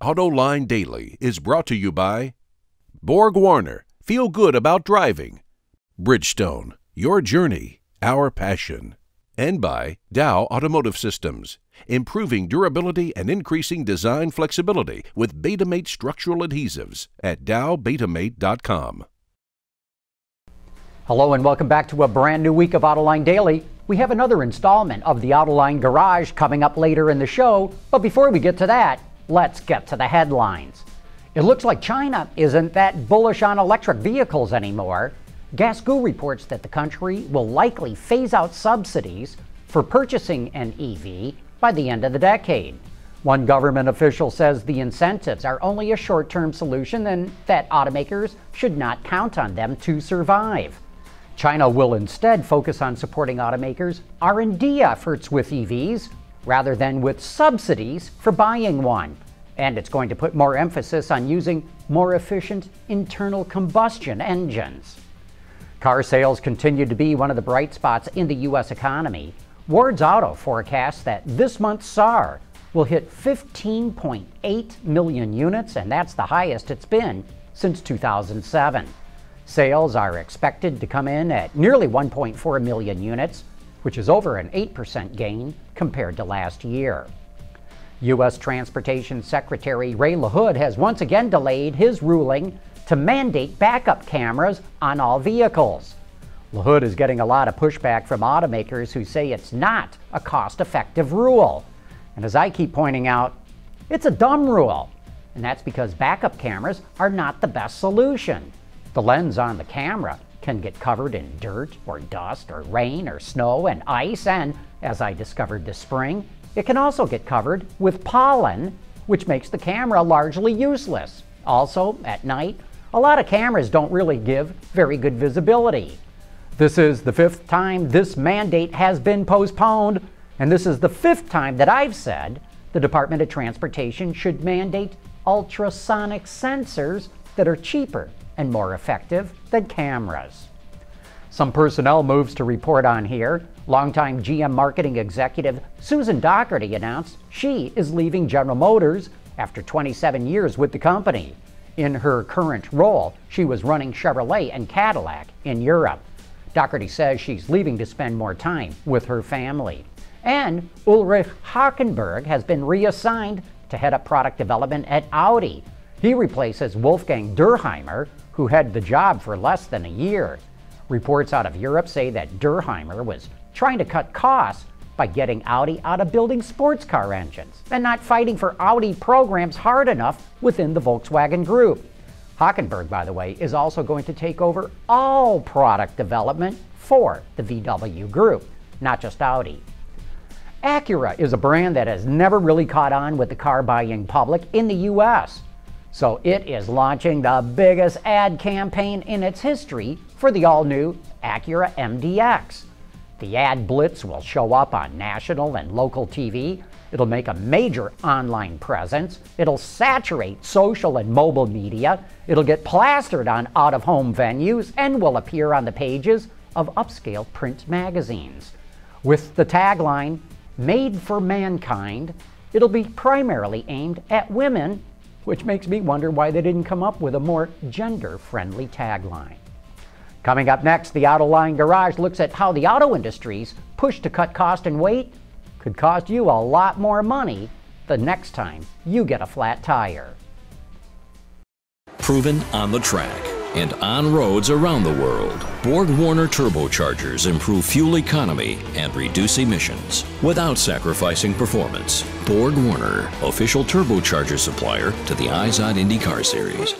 AutoLine Daily is brought to you by Borg Warner, feel good about driving. Bridgestone, your journey, our passion. And by Dow Automotive Systems, improving durability and increasing design flexibility with Betamate structural adhesives at dowbetamate.com. Hello and welcome back to a brand new week of AutoLine Daily. We have another installment of the AutoLine Garage coming up later in the show, but before we get to that, let's get to the headlines. It looks like China isn't that bullish on electric vehicles anymore. Gasgoo reports that the country will likely phase out subsidies for purchasing an EV by the end of the decade. One government official says the incentives are only a short-term solution and that automakers should not count on them to survive. China will instead focus on supporting automakers' R&D efforts with EVs rather than with subsidies for buying one. And it's going to put more emphasis on using more efficient internal combustion engines. Car sales continue to be one of the bright spots in the U.S. economy. Ward's Auto forecasts that this month's SAAR will hit 15.8 million units, and that's the highest it's been since 2007. Sales are expected to come in at nearly 1.4 million units, which is over an 8% gain compared to last year. U.S. Transportation Secretary Ray LaHood has once again delayed his ruling to mandate backup cameras on all vehicles. LaHood is getting a lot of pushback from automakers who say it's not a cost-effective rule. And as I keep pointing out, it's a dumb rule. And that's because backup cameras are not the best solution. The lens on the camera can get covered in dirt or dust or rain or snow and ice, and as I discovered this spring, it can also get covered with pollen, which makes the camera largely useless. Also, at night, a lot of cameras don't really give very good visibility. This is the 5th time this mandate has been postponed, and this is the 5th time that I've said the Department of Transportation should mandate ultrasonic sensors that are cheaper and more effective than cameras. Some personnel moves to report on here. Longtime GM marketing executive Susan Doherty announced she is leaving General Motors after 27 years with the company. In her current role, she was running Chevrolet and Cadillac in Europe. Doherty says she's leaving to spend more time with her family. And Ulrich Hackenberg has been reassigned to head up product development at Audi. He replaces Wolfgang Durheimer, who had the job for less than a year. Reports out of Europe say that Durheimer was trying to cut costs by getting Audi out of building sports car engines and not fighting for Audi programs hard enough within the Volkswagen Group. Hackenberg, by the way, is also going to take over all product development for the VW Group, not just Audi. Acura is a brand that has never really caught on with the car-buying public in the U.S., so it is launching the biggest ad campaign in its history for the all-new Acura MDX. The ad blitz will show up on national and local TV. It'll make a major online presence. It'll saturate social and mobile media. It'll get plastered on out-of-home venues and will appear on the pages of upscale print magazines. With the tagline, "Made for Mankind," it'll be primarily aimed at women, which makes me wonder why they didn't come up with a more gender-friendly tagline. Coming up next, the AutoLine Garage looks at how the auto industry's push to cut cost and weight could cost you a lot more money the next time you get a flat tire. Proven on the track and on roads around the world, Borg Warner turbochargers improve fuel economy and reduce emissions without sacrificing performance. Borg Warner, official turbocharger supplier to the IZOD Indy Car Series.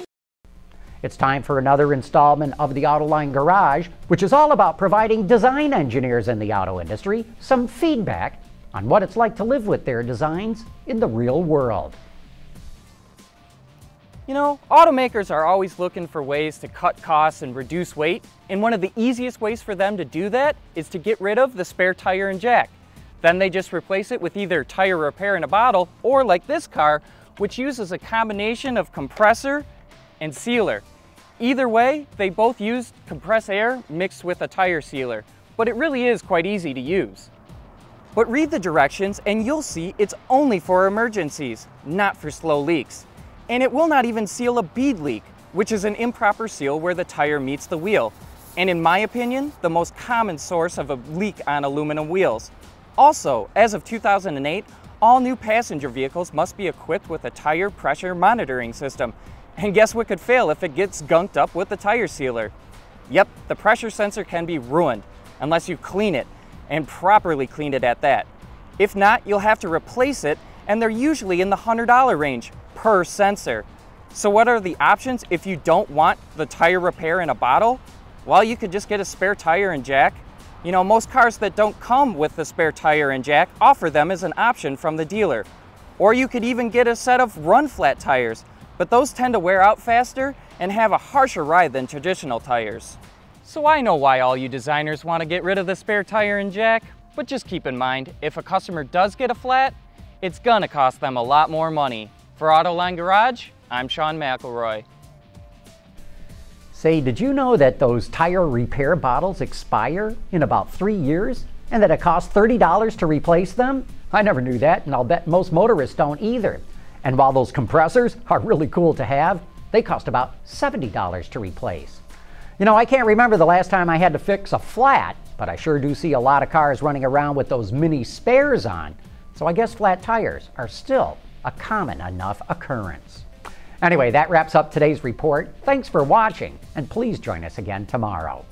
It's time for another installment of the AutoLine Garage, which is all about providing design engineers in the auto industry some feedback on what it's like to live with their designs in the real world. You know, automakers are always looking for ways to cut costs and reduce weight, and one of the easiest ways for them to do that is to get rid of the spare tire and jack. Then they just replace it with either tire repair in a bottle, or like this car, which uses a combination of compressor and sealer. Either way, they both use compressed air mixed with a tire sealer, but it really is quite easy to use. But read the directions and you'll see it's only for emergencies, not for slow leaks. And it will not even seal a bead leak, which is an improper seal where the tire meets the wheel. And in my opinion, the most common source of a leak on aluminum wheels. Also, as of 2008, all new passenger vehicles must be equipped with a tire pressure monitoring system. And guess what could fail if it gets gunked up with the tire sealer? Yep, the pressure sensor can be ruined unless you clean it, and properly clean it at that. If not, you'll have to replace it, and they're usually in the $100 range per sensor. So what are the options if you don't want the tire repair in a bottle? Well, you could just get a spare tire and jack. You know, most cars that don't come with the spare tire and jack offer them as an option from the dealer. Or you could even get a set of run-flat tires, but those tend to wear out faster and have a harsher ride than traditional tires. So I know why all you designers want to get rid of the spare tire and jack, but just keep in mind, if a customer does get a flat, it's gonna cost them a lot more money. For Autoline Garage, I'm Sean McElroy. Say, did you know that those tire repair bottles expire in about 3 years and that it costs $30 to replace them? I never knew that, and I'll bet most motorists don't either. And while those compressors are really cool to have, they cost about $70 to replace. You know, I can't remember the last time I had to fix a flat, but I sure do see a lot of cars running around with those mini spares on. So I guess flat tires are still a common enough occurrence. Anyway, that wraps up today's report. Thanks for watching, and please join us again tomorrow.